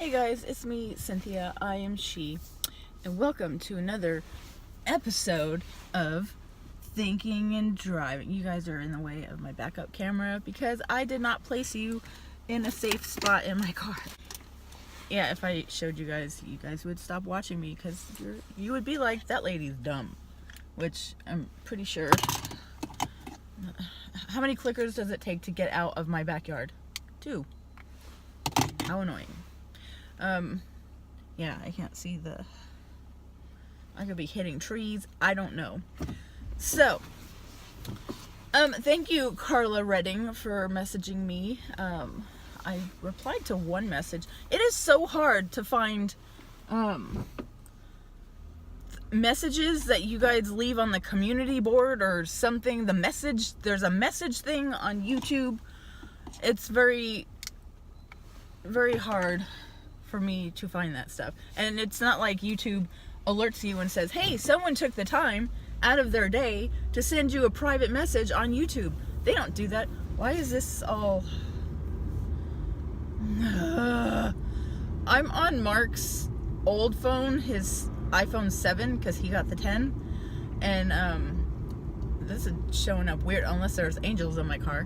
Hey guys, it's me, Cynthia. I am she, and welcome to another episode of Thinking and Driving. You guys are in the way of my backup camera because I did not place you in a safe spot in my car. Yeah, if I showed you guys would stop watching me because you would be like, that lady's dumb, which I'm pretty sure. How many clickers does it take to get out of my backyard? 2. How annoying. Yeah, I can't see I could be hitting trees. I don't know. So, thank you, Carla Redding, for messaging me. I replied to one message. It is so hard to find, messages that you guys leave on the community board or something. There's a message thing on YouTube. It's very, very hard for me to find that stuff. And it's not like YouTube alerts you and says, hey, someone took the time out of their day to send you a private message on YouTube. They don't do that. Why is this all... I'm on Mark's old phone, his iPhone 7, because he got the 10. And this is showing up weird unless there's angels in my car.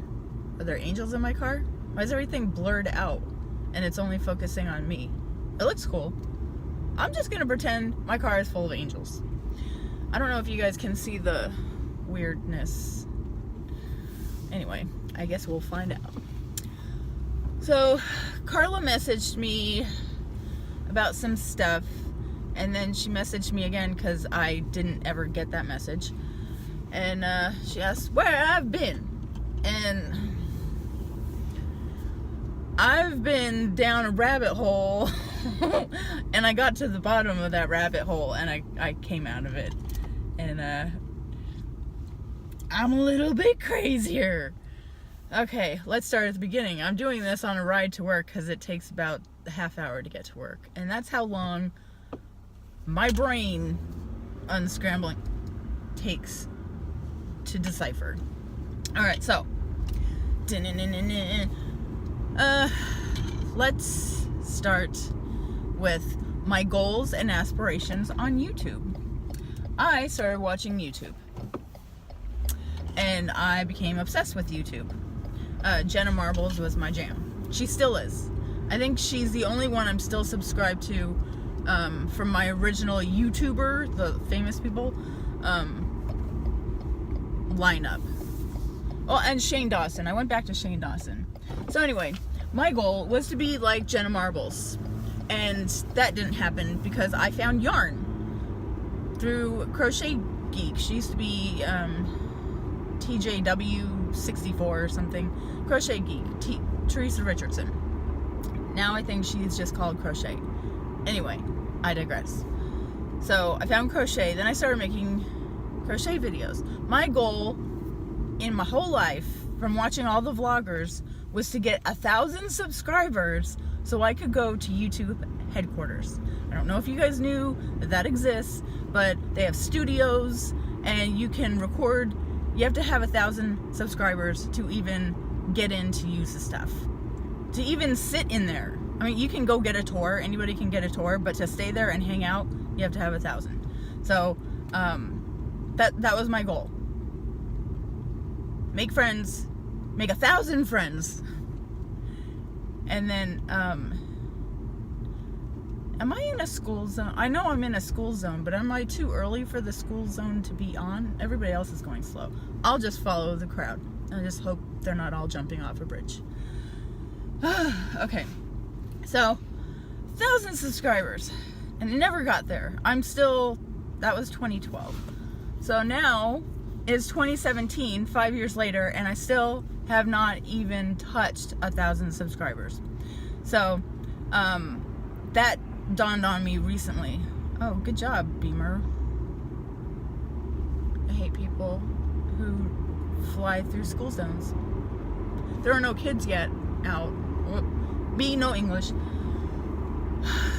Are there angels in my car? Why is everything blurred out? And it's only focusing on me. It looks cool. I'm just gonna pretend my car is full of angels. I don't know if you guys can see the weirdness. Anyway, I guess we'll find out. So, Carla messaged me about some stuff, and then she messaged me again because I didn't ever get that message. And she asked where I've been. And I've been down a rabbit hole and I got to the bottom of that rabbit hole and I came out of it. And I'm a little bit crazier. Okay, let's start at the beginning. I'm doing this on a ride to work because it takes about a half hour to get to work. And that's how long my brain unscrambling takes to decipher. Alright, so let's start with my goals and aspirations on YouTube. I started watching YouTube and I became obsessed with YouTube. Jenna Marbles was my jam. She still is. I think she's the only one I'm still subscribed to from my original YouTuber, the famous people, lineup. Oh, and Shane Dawson. I went back to Shane Dawson. So anyway, my goal was to be like Jenna Marbles. And that didn't happen because I found yarn through Crochet Geek. She used to be TJW64 or something. Crochet Geek. Teresa Richardson. Now I think she's just called Crochet. Anyway, I digress. So I found crochet. Then I started making crochet videos. My goal in my whole life, from watching all the vloggers, was to get 1,000 subscribers so I could go to YouTube headquarters. I don't know if you guys knew that exists, but they have studios and you can record. You have to have 1,000 subscribers to even get in to use the stuff. To even sit in there. I mean, you can go get a tour. Anybody can get a tour, but to stay there and hang out, you have to have 1,000. So, that was my goal. Make friends, make 1,000 friends. And then, am I in a school zone? I know I'm in a school zone, but am I too early for the school zone to be on? Everybody else is going slow. I'll just follow the crowd. I just hope they're not all jumping off a bridge. Okay, so 1,000 subscribers, and it never got there. That was 2012. So now is 2017, 5 years later, and I still have not even touched 1,000 subscribers. So, that dawned on me recently. Oh, good job, Beamer. I hate people who fly through school zones. There are no kids yet out. B, no English.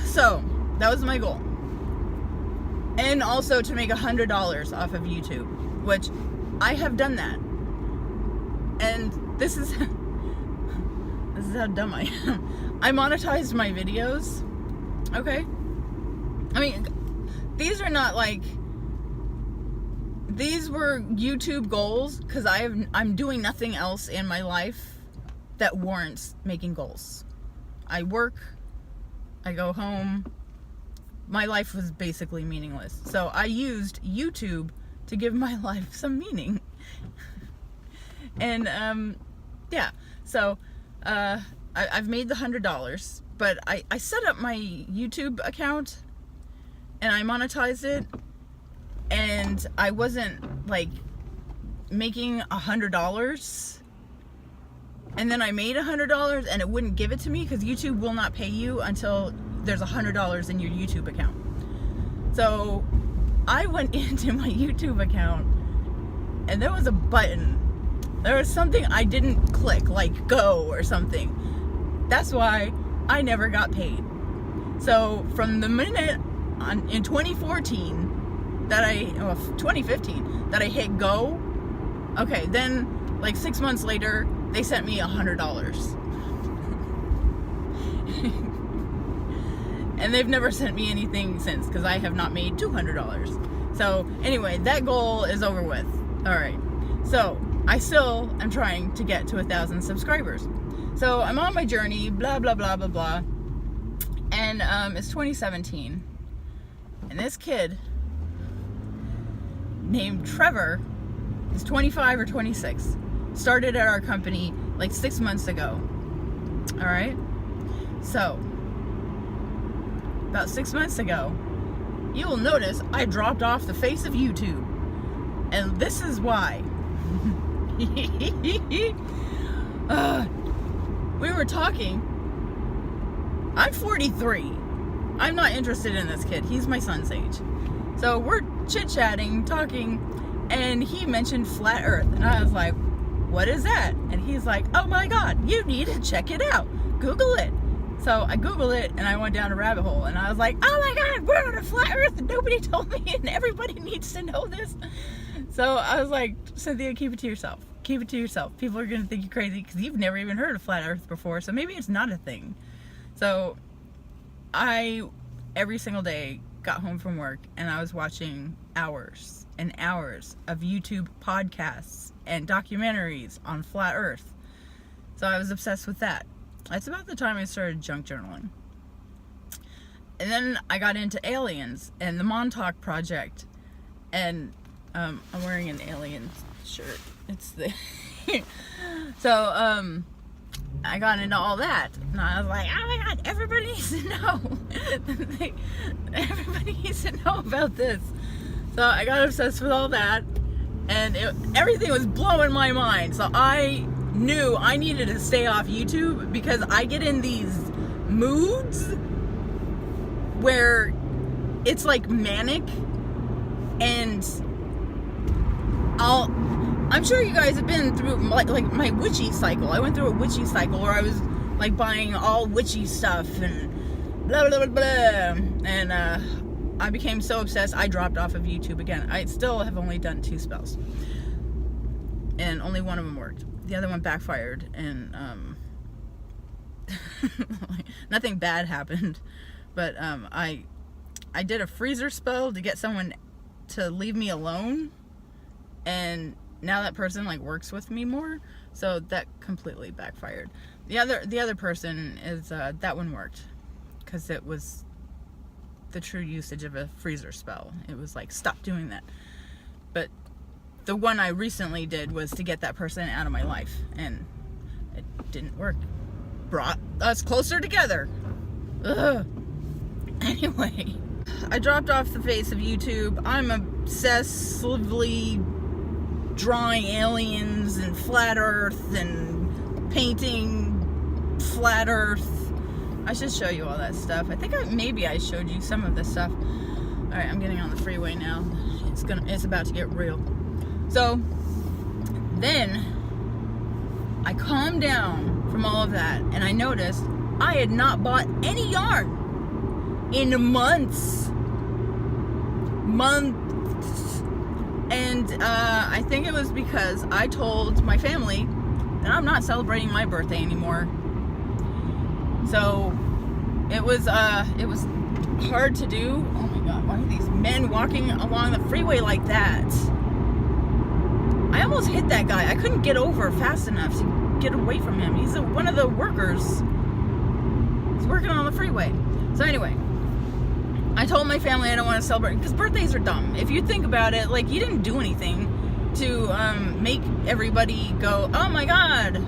So, that was my goal. And also to make $100 off of YouTube, which I have done that. And this is how dumb I am. I monetized my videos Okay? I mean, these are not like, these were YouTube goals because I'm doing nothing else in my life that warrants making goals. I work, I go home. My life was basically meaningless. So I used YouTube to give my life some meaning. And yeah, so I've made the $100, but I set up my YouTube account and I monetized it, and I wasn't like making $100, and then I made $100 and it wouldn't give it to me because YouTube will not pay you until there's $100 in your YouTube account. So I went into my YouTube account and there was a button. There was something I didn't click, like go or something. That's why I never got paid. So from the minute in 2014 that 2015 that I hit go, okay, then like 6 months later they sent me $100. And they've never sent me anything since because I have not made $200. So anyway, that goal is over with. All right, so I still am trying to get to 1,000 subscribers. So I'm on my journey, blah, blah, blah, blah, blah. And it's 2017. And this kid named Trevor is 25 or 26. Started at our company like 6 months ago. All right? So, about 6 months ago, you will notice I dropped off the face of YouTube. And this is why. We were talking. I'm 43. I'm not interested in this kid. He's my son's age. So we're chit-chatting, talking, and he mentioned flat earth. And I was like, what is that? And he's like, oh my God, you need to check it out. Google it. So I Googled it and I went down a rabbit hole and I was like, oh my God, we're on a flat earth and nobody told me and everybody needs to know this. So I was like, Cynthia, keep it to yourself. Keep it to yourself. People are going to think you're crazy because you've never even heard of flat earth before. So maybe it's not a thing. So I, every single day, got home from work and I was watching hours and hours of YouTube podcasts and documentaries on flat earth. So I was obsessed with that. That's about the time I started junk journaling. And then I got into aliens and the Montauk Project. And I'm wearing an alien shirt. It's the so I got into all that and I was like, oh my God, everybody needs to know. Everybody needs to know about this. So I got obsessed with all that and everything was blowing my mind. So I knew I needed to stay off YouTube because I get in these moods where it's like manic, and I'm sure you guys have been through like my witchy cycle. I went through a witchy cycle where I was like buying all witchy stuff and blah blah blah blah, and I became so obsessed I dropped off of YouTube again. I still have only done 2 spells and only one of them worked. The other one backfired and nothing bad happened, but I did a freezer spell to get someone to leave me alone, and now that person like works with me more, so that completely backfired. The other person is that one worked because it was the true usage of a freezer spell. It was like, stop doing that. But the one I recently did was to get that person out of my life, and it didn't work. Brought us closer together. Ugh. Anyway, I dropped off the face of YouTube. I'm obsessively drawing aliens and flat earth and painting flat earth. I should show you all that stuff. I think maybe I showed you some of this stuff. All right, I'm getting on the freeway now. It's about to get real. So then I calmed down from all of that and I noticed I had not bought any yarn in months. And I think it was because I told my family that I'm not celebrating my birthday anymore. So It was hard to do. Oh my God, why are these men walking along the freeway like that? I almost hit that guy. I couldn't get over fast enough to get away from him. He's one of the workers. He's working on the freeway. So anyway, I told my family I don't want to celebrate because birthdays are dumb. If you think about it, like, you didn't do anything to make everybody go, oh my God,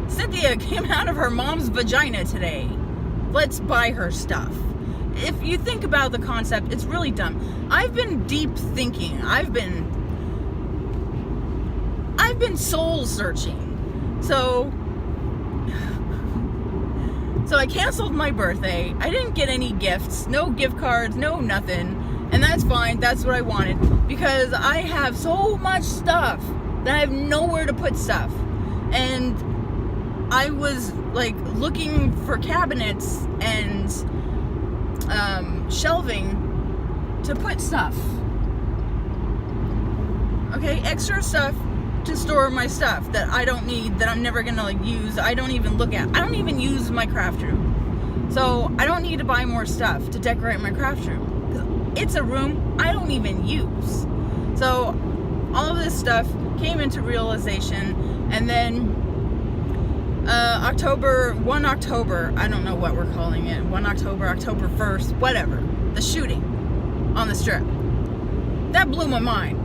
Cynthia came out of her mom's vagina today. Let's buy her stuff. If you think about the concept, it's really dumb. I've been deep thinking. I've been soul searching. So I canceled my birthday. I didn't get any gifts, no gift cards, no nothing. And that's fine. That's what I wanted because I have so much stuff that I have nowhere to put stuff. And I was like looking for cabinets and shelving to put stuff. Okay, extra stuff to store my stuff that I don't need, that I'm never gonna like use. I don't even look at. I don't even use my craft room. So I don't need to buy more stuff to decorate my craft room. 'Cause it's a room I don't even use. So all of this stuff came into realization, and then October, I don't know what we're calling it, October 1st, whatever, the shooting on the strip. That blew my mind.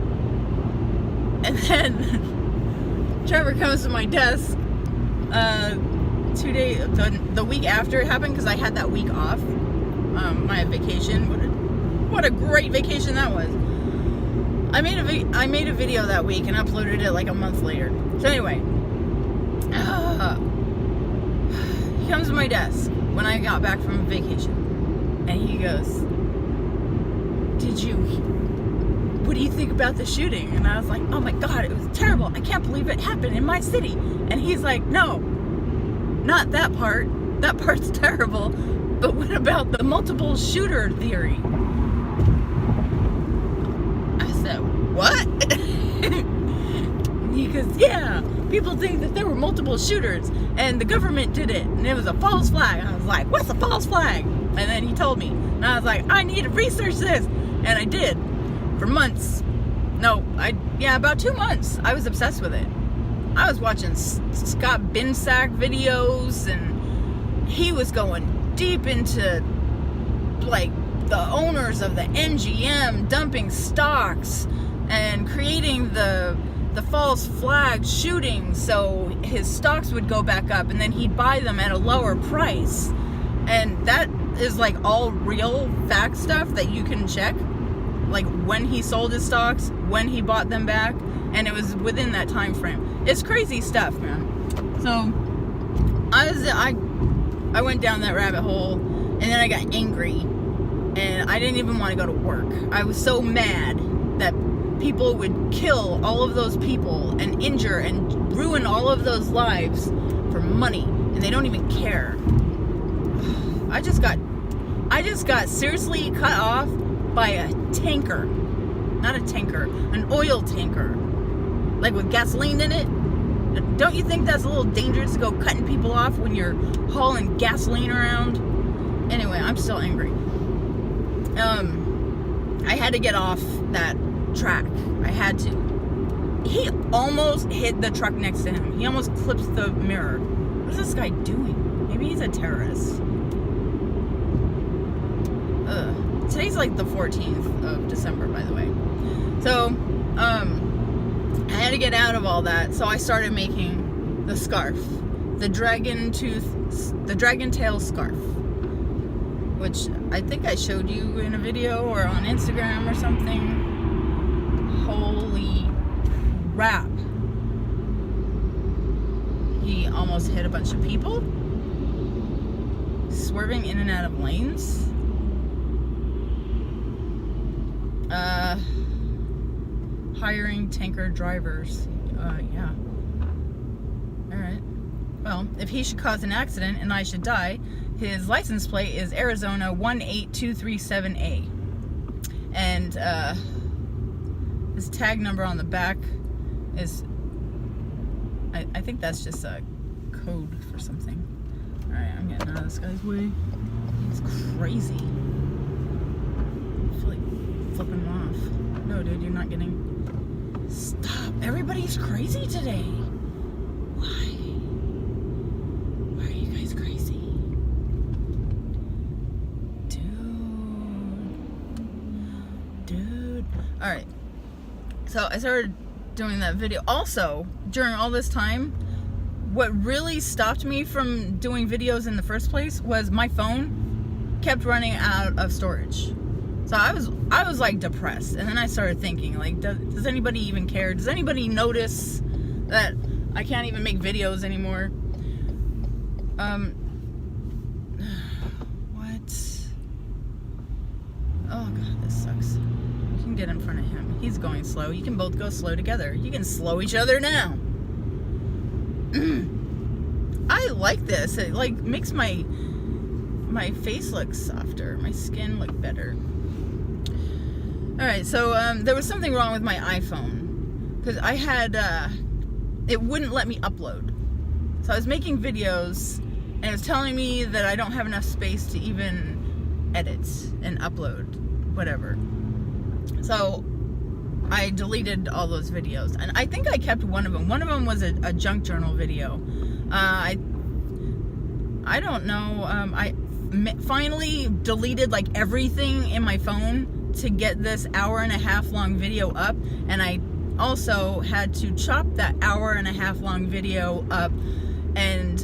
And then Trevor comes to my desk 2 days, the week after it happened, because I had that week off, my vacation. What a great vacation that was. I made a video that week and uploaded it like a month later. So anyway, he comes to my desk when I got back from vacation, and he goes, what do you think about the shooting? And I was like, oh my God, it was terrible. I can't believe it happened in my city. And he's like, no, not that part. That part's terrible. But what about the multiple shooter theory? I said, what? And he goes, yeah, people think that there were multiple shooters and the government did it and it was a false flag. I was like, what's a false flag? And then he told me, and I was like, I need to research this. And I did. For months. About 2 months. I was obsessed with it. I was watching Scott Binsack videos, and he was going deep into like the owners of the NGM dumping stocks and creating the false flag shooting so his stocks would go back up, and then he'd buy them at a lower price. And that is like all real fact stuff that you can check. Like when he sold his stocks, when he bought them back, and it was within that time frame. It's crazy stuff, man. So I went down that rabbit hole, and then I got angry, and I didn't even want to go to work. I was so mad that people would kill all of those people and injure and ruin all of those lives for money, and they don't even care. I just got seriously cut off by a tanker. Not a tanker, an oil tanker. Like with gasoline in it. Don't you think that's a little dangerous to go cutting people off when you're hauling gasoline around? Anyway, I'm still angry. I had to get off that track. I had to. He almost hit the truck next to him. He almost clipped the mirror. What is this guy doing? Maybe he's a terrorist. Today's like the 14th of December, by the way. So, I had to get out of all that, so I started making the scarf. The dragon tail scarf. Which I think I showed you in a video or on Instagram or something. Holy crap. He almost hit a bunch of people. Swerving in and out of lanes. Hiring tanker drivers. Yeah. Alright. Well, if he should cause an accident and I should die, his license plate is Arizona 18237A. And his tag number on the back is, I think that's just a code for something. Alright, I'm getting out of this guy's way. crazy. I feel like flipping him off. No, dude, you're not getting... Stop. Everybody's crazy today. Why? Why are you guys crazy? Dude. Alright. So I started doing that video. Also, during all this time, what really stopped me from doing videos in the first place was my phone kept running out of storage. So I was like depressed, and then I started thinking, like, does anybody even care? Does anybody notice that I can't even make videos anymore? What? Oh god, this sucks. You can get in front of him. He's going slow. You can both go slow together. You can slow each other down. I like this. It like makes my face look softer, my skin look better. Alright, so there was something wrong with my iPhone, because I had it wouldn't let me upload. So I was making videos and it was telling me that I don't have enough space to even edit and upload whatever. So I deleted all those videos, and I think I kept one of them. One of them was a junk journal video. I don't know. I finally deleted like everything in my phone to get this 1.5 hour long video up, and I also had to chop that 1.5 hour long video up and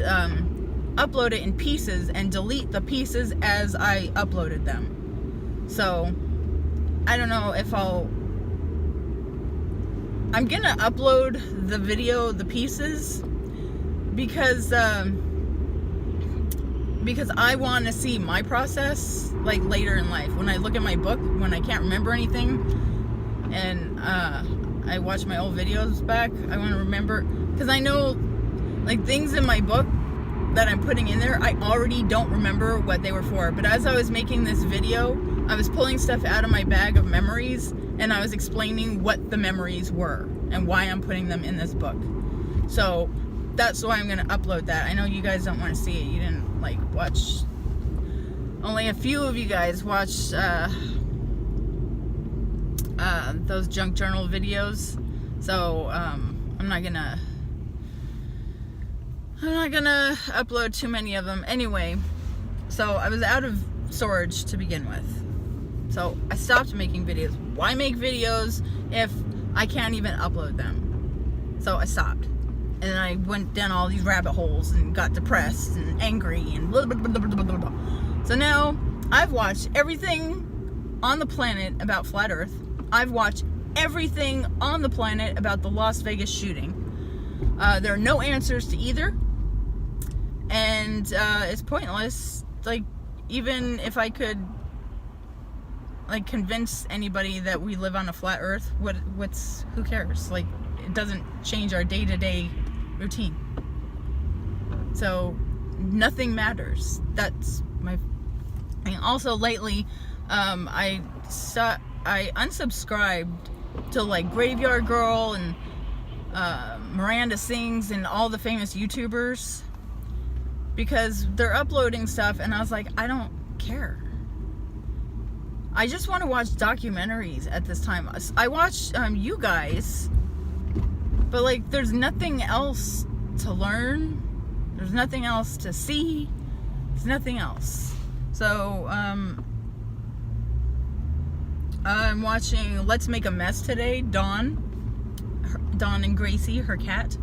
upload it in pieces and delete the pieces as I uploaded them. So I don't know if I'm gonna upload the video, the pieces, because I want to see my process like later in life. When I look at my book, when I can't remember anything, and I watch my old videos back, I want to remember, because I know like things in my book that I'm putting in there, I already don't remember what they were for. But as I was making this video, I was pulling stuff out of my bag of memories, and I was explaining what the memories were and why I'm putting them in this book. So that's why I'm going to upload that. I know you guys don't want to see it. You didn't like watch. Only a few of you guys watched those junk journal videos. So I'm not gonna upload too many of them. Anyway, so I was out of storage to begin with. So I stopped making videos. Why make videos if I can't even upload them? So I stopped. And then I went down all these rabbit holes and got depressed and angry and blah, blah, blah, blah, blah, blah, blah. So now I've watched everything on the planet about Flat Earth. I've watched everything on the planet about the Las Vegas shooting. There are no answers to either. And it's pointless. Like, even if I could like convince anybody that we live on a flat earth, who cares? Like, it doesn't change our day-to-day routine. So nothing matters. That's my... And also lately, I unsubscribed to like Graveyard Girl and Miranda Sings and all the famous YouTubers, because they're uploading stuff and I was like, I don't care. I just want to watch documentaries at this time. I watch you guys, but like there's nothing else to learn. There's nothing else to see. There's nothing else. So I'm watching Let's Make a Mess today. Dawn and Gracie, her cat.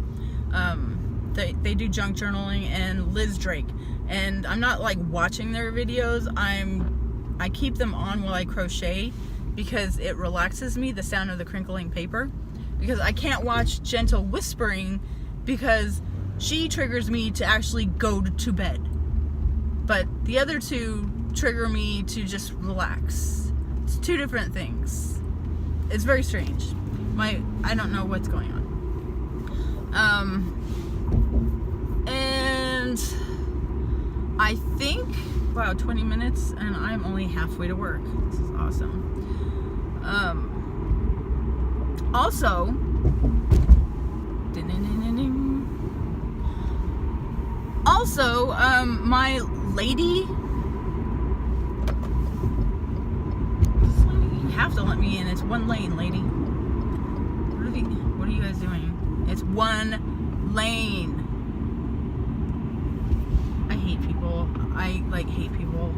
They do junk journaling, and Liz Drake. And I'm not like watching their videos. I keep them on while I crochet because it relaxes me, the sound of the crinkling paper. Because I can't watch Gentle Whispering because she triggers me to actually go to bed. But the other two trigger me to just relax. It's two different things. It's very strange. I don't know what's going on. And I think, wow, 20 minutes and I'm only halfway to work. This is awesome. Also, my lady have to let me in. It's one lane, lady. What are you guys doing? It's one lane. I hate people. I like hate people.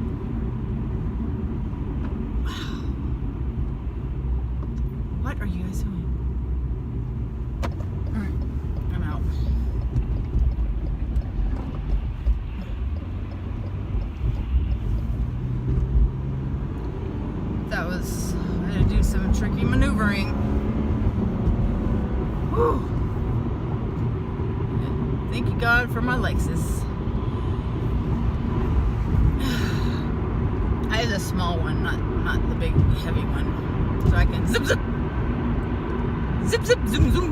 What are you guys doing? Alright, I'm out. I had to do some tricky maneuvering. Whew. Thank you, God, for my Lexus. I have a small one, not the big heavy one, so I can zip zip zoom zoom.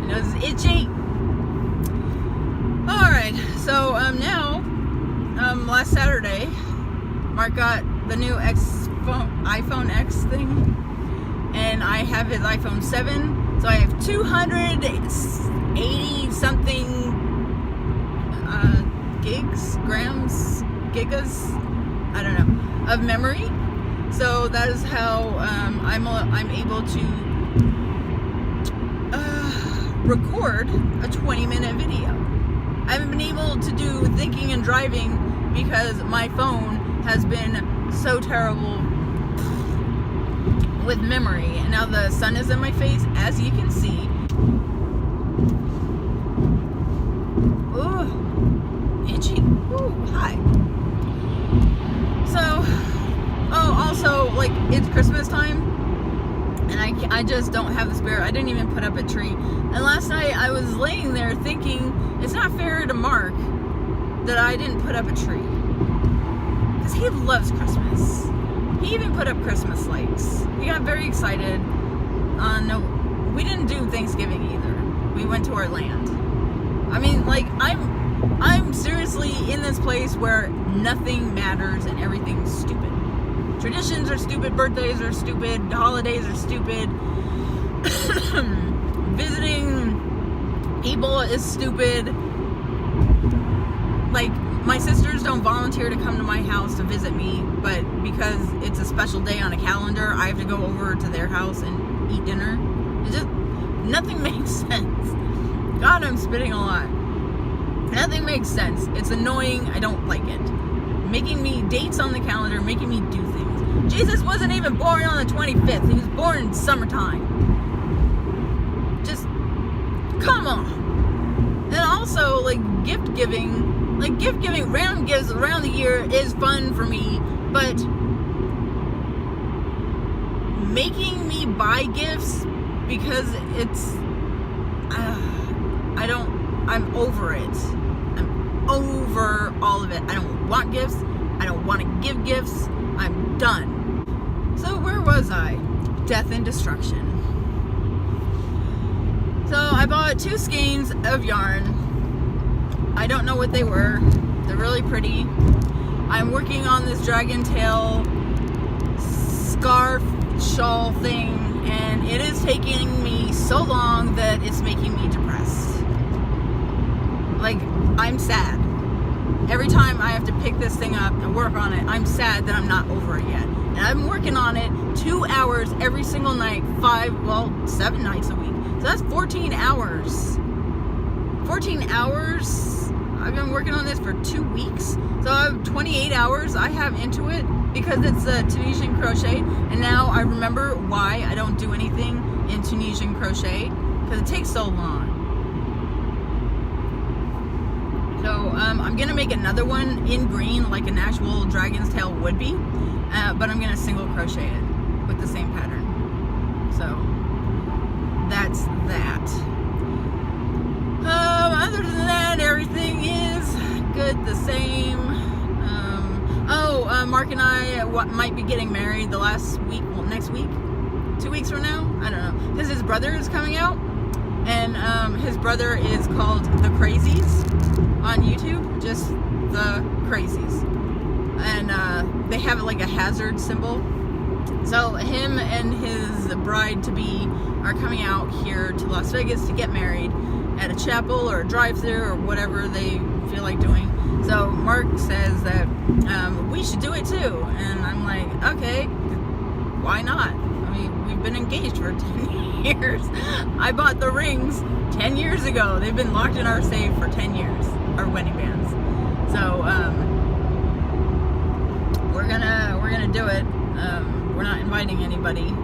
My nose is itchy. All right, so now last Saturday, Mark got the new iPhone X thing, and I have his iPhone 7, so I have 280 something gigas, I don't know, of memory. So that is how I'm able to record a 20-minute video. I haven't been able to do thinking and driving because my phone has been so terrible with memory, and now the sun is in my face, as you can see. Ooh, itchy. Ooh, hi. So, also, like, it's Christmas time, and I just don't have the spirit. I didn't even put up a tree. And last night I was laying there thinking it's not fair to Mark that I didn't put up a tree, because he loves Christmas. He even put up Christmas lights. He got very excited. No, we didn't do Thanksgiving either. We went to our land. I mean, like, I'm seriously in this place where nothing matters and everything's stupid. Traditions are stupid, birthdays are stupid, holidays are stupid. Visiting people is stupid. Like, my sisters don't volunteer to come to my house to visit me, but because it's a special day on a calendar, I have to go over to their house and eat dinner. It just, nothing makes sense. God, I'm spitting a lot. Nothing makes sense. It's annoying. I don't like it. Making me dates on the calendar, making me do things. Jesus wasn't even born on the 25th. He was born in summertime. Just, come on. And also, like, gift giving, random gifts around the year is fun for me, but making me buy gifts because it's, I'm over it. I'm over all of it. I don't want gifts. I don't want to give gifts. I'm done. So where was I? Death and destruction. So I bought 2 skeins of yarn. I don't know what they were. They're really pretty. I'm working on this dragon tail scarf shawl thing, and it is taking me so long that it's making me depressed. Like, I'm sad. Every time I have to pick this thing up and work on it, I'm sad that I'm not over it yet. And I'm working on it 2 hours every single night, 7 nights a week. So that's 14 hours. 14 hours? I've been working on this for 2 weeks. So I have 28 hours I have into it because it's a Tunisian crochet. And now I remember why I don't do anything in Tunisian crochet, because it takes so long. So I'm going to make another one in green like an actual dragon's tail would be, but I'm going to single crochet it with the same pattern. So that's that. Other than that, everything is good the same. Mark and I might be getting married the last week, well, next week, 2 weeks from now, I don't know, because his brother is coming out, and his brother is called The Crazies on YouTube, just The Crazies, and they have like a hazard symbol. So him and his bride-to-be are coming out here to Las Vegas to get married at a chapel or a drive-thru or whatever they feel like doing. So Mark says that we should do it too, and I'm like, okay, why not? I mean, we've been engaged for 10 years. I bought the rings 10 years ago. They've been locked in our safe for 10 years, our wedding bands. So, we're gonna do it. We're not inviting anybody.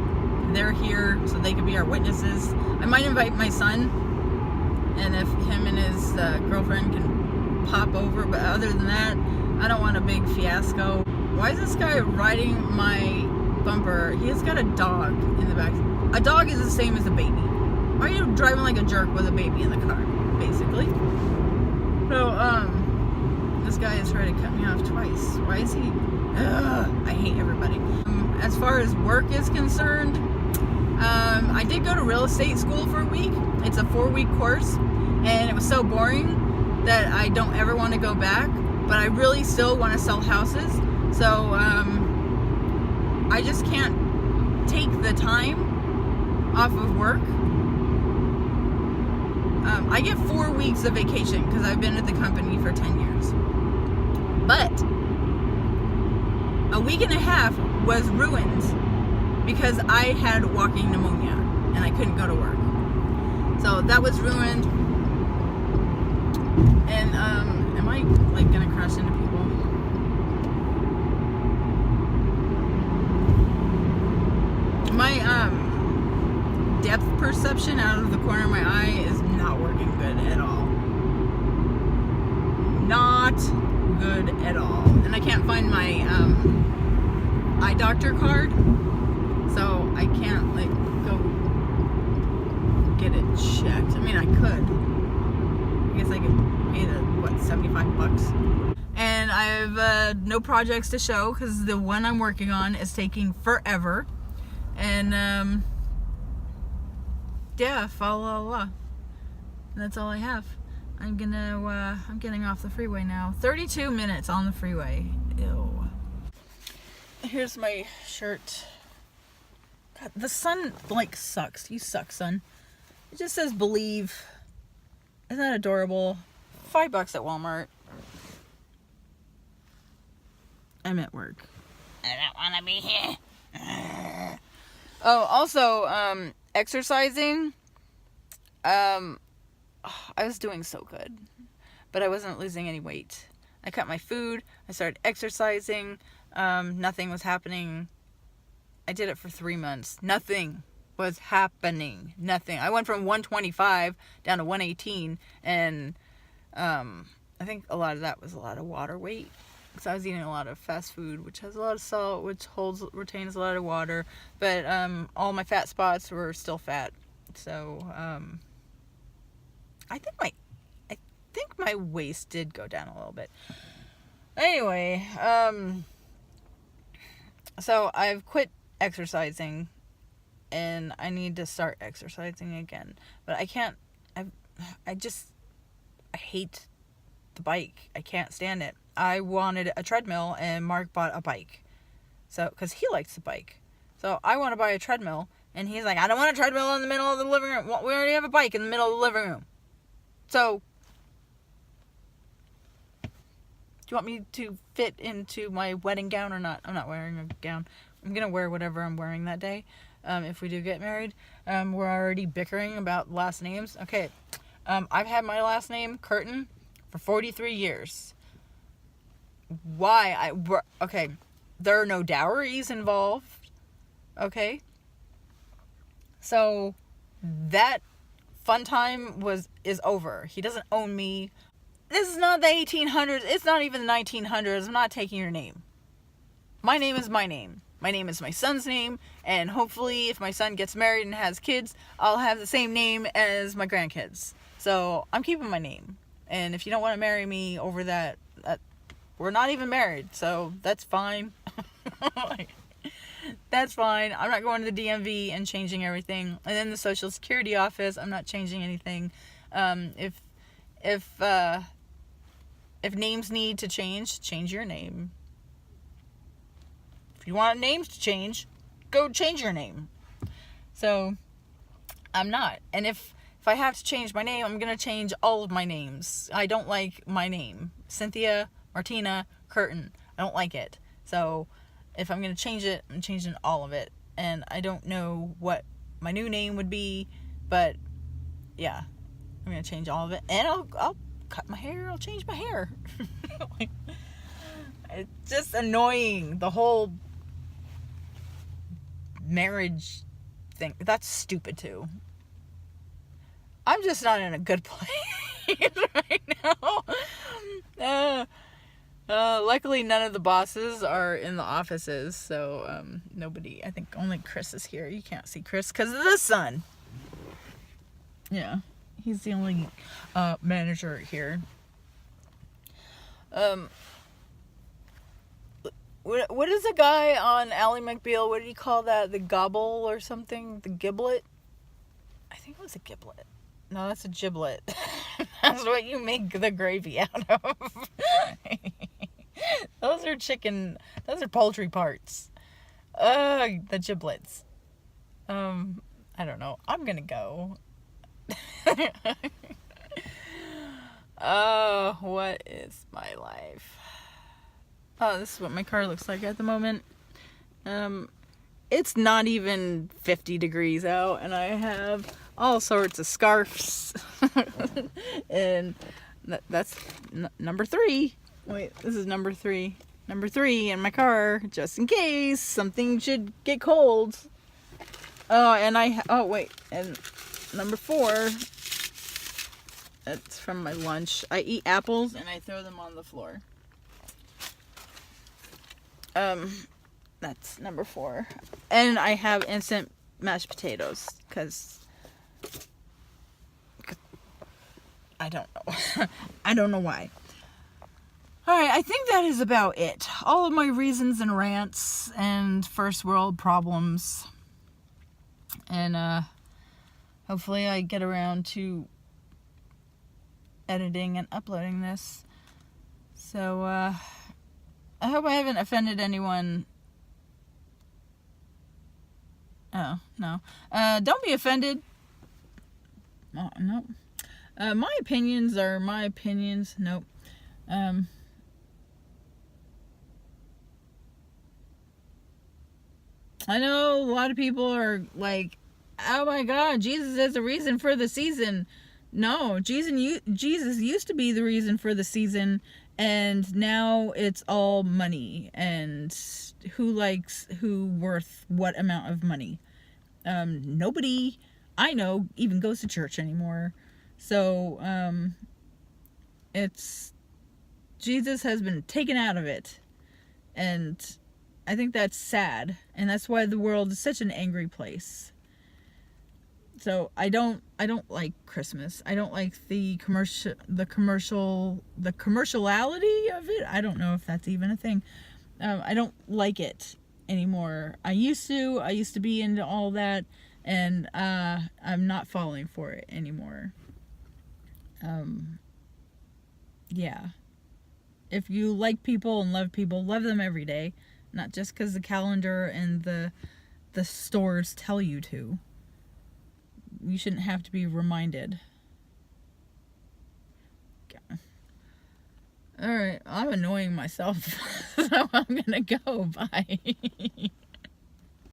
They're here so they could be our witnesses. I might invite my son, and if him and his girlfriend can pop over, but other than that, I don't want a big fiasco. Why is this guy riding my bumper? He has got a dog in the back. A dog is the same as a baby. Why are you driving like a jerk with a baby in the car, basically? So, this guy is trying to cut me off twice. Why is he? I hate everybody. As far as work is concerned, I did go to real estate school for a week. It's a 4-week course, and it was so boring that I don't ever want to go back, but I really still want to sell houses. So, I just can't take the time off of work. I get 4 weeks of vacation because I've been at the company for 10 years. But a week and a half was ruined because I had walking pneumonia and I couldn't go to work. So that was ruined. And am I like gonna crash into people? My depth perception out of the corner of my eye is not working good at all. Not good at all. And I can't find my eye doctor card, so I can't like go get it checked. I mean, I could. I guess I could pay the $75. And I have no projects to show because the one I'm working on is taking forever. And yeah, fa-la-la. That's all I have. I'm getting off the freeway now. 32 minutes on the freeway. Ew. Here's my shirt. God, the sun like sucks. You suck, sun. It just says believe. Isn't that adorable? $5 at Walmart. I'm at work. I don't want to be here. Oh, also, exercising. I was doing so good, but I wasn't losing any weight. I cut my food. I started exercising. Nothing was happening. I did it for 3 months. Nothing was happening. Nothing. I went from 125 down to 118, and I think a lot of that was a lot of water weight. So I was eating a lot of fast food, which has a lot of salt, which retains a lot of water. But all my fat spots were still fat. So I think my waist did go down a little bit. Anyway, so I've quit exercising, and I need to start exercising again. But I can't. I hate the bike. I can't stand it. I wanted a treadmill, and Mark bought a bike. So, because he likes the bike. So, I want to buy a treadmill, and he's like, I don't want a treadmill in the middle of the living room. Well, we already have a bike in the middle of the living room. So, do you want me to fit into my wedding gown or not? I'm not wearing a gown. I'm going to wear whatever I'm wearing that day, if we do get married. We're already bickering about last names. Okay, I've had my last name, Curtin, for 43 years. Why? Okay, there are no dowries involved. Okay, so that fun time is over. He doesn't own me. This is not the 1800s. It's not even the 1900s. I'm not taking your name. My name is my name. My name is my son's name, and hopefully if my son gets married and has kids, I'll have the same name as my grandkids. So I'm keeping my name. And if you don't want to marry me over that, we're not even married, so that's fine. That's fine. I'm not going to the DMV and changing everything. And then the Social Security office, I'm not changing anything. If names need to change your name. If you want names to change, go change your name. So, I'm not. And if I have to change my name, I'm going to change all of my names. I don't like my name. Cynthia, Martina, Curtin. I don't like it. So, if I'm going to change it, I'm changing all of it. and I don't know what my new name would be, but yeah, I'm gonna change all of it, and I'll cut my hair. I'll change my hair. Like, it's just annoying, the whole marriage thing. That's stupid too. I'm just not in a good place right now. Luckily none of the bosses are in the offices, so nobody, I think only Chris is here. You can't see Chris because of the sun. Yeah, he's the only manager here. What is the guy on Ally McBeal, what did he call that? The gobble or something? The giblet? I think it was a giblet. No, that's a giblet. That's what you make the gravy out of. Those are poultry parts. The giblets. I don't know. I'm gonna go. Oh, what is my life? Oh, this is what my car looks like at the moment. It's not even 50 degrees out, and I have all sorts of scarves. And that's number 3. Wait, this is number 3. Number 3 in my car, just in case something should get cold. Oh, and and number 4, that's from my lunch. I eat apples and I throw them on the floor. That's number 4. And I have instant mashed potatoes, because I don't know. I don't know why. Alright, I think that is about it. All of my reasons and rants and first world problems. And, hopefully I get around to editing and uploading this. So, I hope I haven't offended anyone. Oh, no. Don't be offended. Oh, no. My opinions are my opinions. Nope. I know a lot of people are like, oh my God, Jesus is the reason for the season. No, Jesus used to be the reason for the season, and now it's all money and who worth what amount of money. Nobody I know even goes to church anymore. So, Jesus has been taken out of it, and I think that's sad, and that's why the world is such an angry place. So I don't like Christmas. I don't like the commerciality of it. I don't know if that's even a thing. I don't like it anymore. I used to be into all that, and I'm not falling for it anymore. Yeah. If you like people and love people, love them every day, not just because the calendar and the stores tell you to. You shouldn't have to be reminded. Okay. Alright, I'm annoying myself, so I'm gonna go. Bye.